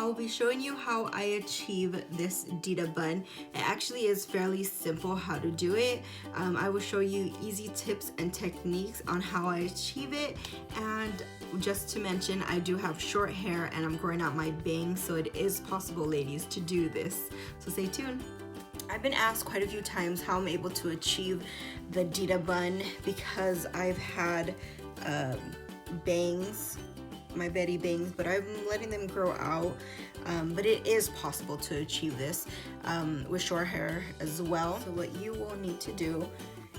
I will be showing you how I achieve this Dita bun. It actually is fairly simple how to do it. I will show you easy tips and techniques on how I achieve it. And just to mention, I do have short hair and I'm growing out my bangs, so it is possible, ladies, to do this. So stay tuned. I've been asked quite a few times how I'm able to achieve the Dita bun because I've had bangs, my Betty bangs, but I'm letting them grow out. But it is possible to achieve this with short hair as well. So what you will need to do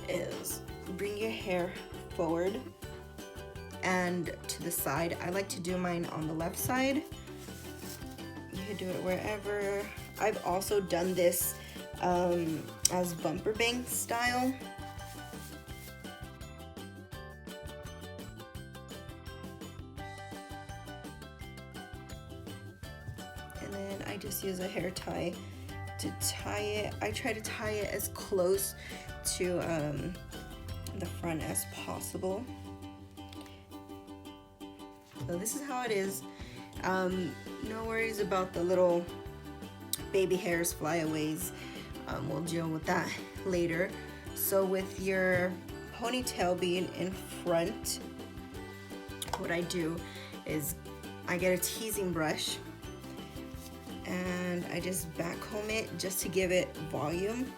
is bring your hair forward and to the side. I like to do mine on the left side. You can do it wherever. I've also done this as bumper bang style. And then I just use a hair tie to tie it. I try to tie it as close to the front as possible. So this is how it is. No worries about the little baby hairs, flyaways. We'll deal with that later. So with your ponytail being in front, what I do is I get a teasing brush and I just backcomb it just to give it volume.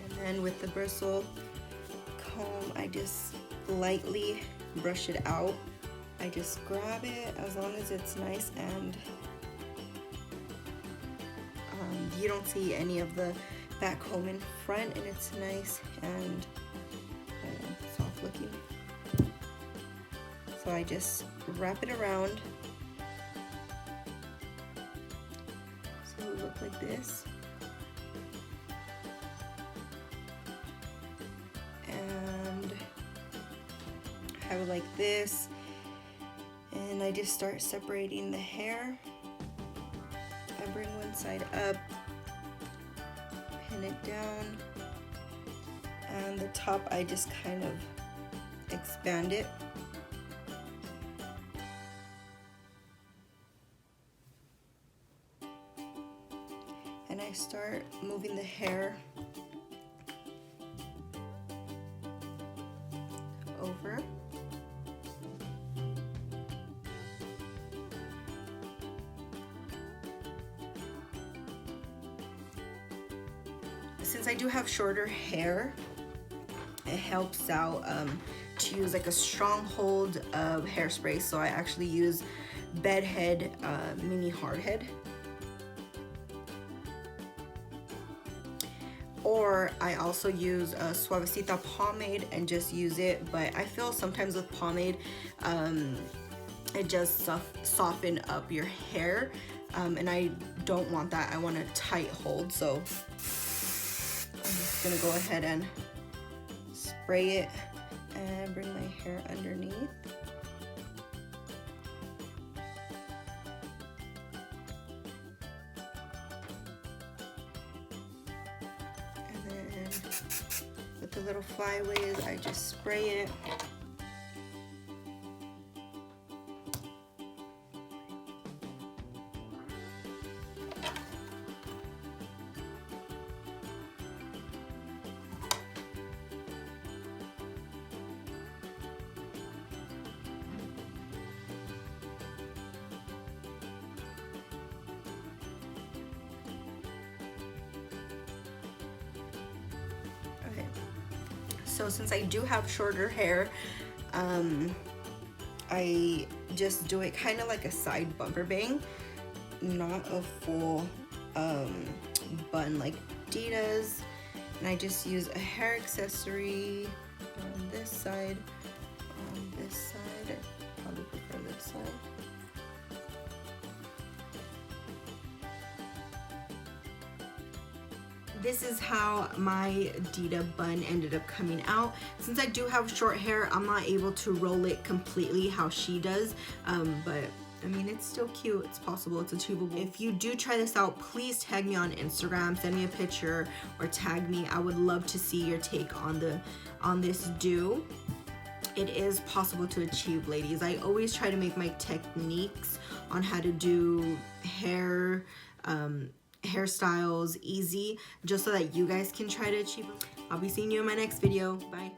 And then with the bristle comb, I just lightly brush it out. I just grab it as long as it's nice and you don't see any of the back comb in front, and it's nice and soft looking. So I just wrap it around so it will look like this. And have it like this, and I just start separating the hair. I bring one side up, pin it down, and the top I just kind of expand it. And I start moving the hair over. Since I do have shorter hair, it helps out to use like a stronghold of hairspray. So I actually use Bedhead Mini Hardhead. Or I also use a Suavecita pomade and just use it, but I feel sometimes with pomade, it just soften up your hair, and I don't want that. I want a tight hold, so I'm just gonna go ahead and spray it and bring my hair underneath. With the little flyaways, I just spray it. So since I do have shorter hair, I just do it kind of like a side bumper bang, not a full bun like Dita's. And I just use a hair accessory on this side, I probably prefer this side. This is how my Dita bun ended up coming out. Since I do have short hair, I'm not able to roll it completely how she does, but I mean, it's still cute, it's possible, it's achievable. If you do try this out, please tag me on Instagram, send me a picture or tag me. I would love to see your take on this do. it is possible to achieve, ladies. I always try to make my techniques on how to do hair hairstyles easy, just so that you guys can try to achieve them. I'll be seeing you in my next video. Bye.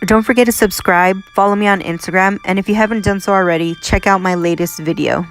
Don't forget to subscribe, follow me on Instagram, and if you haven't done so already, check out my latest video.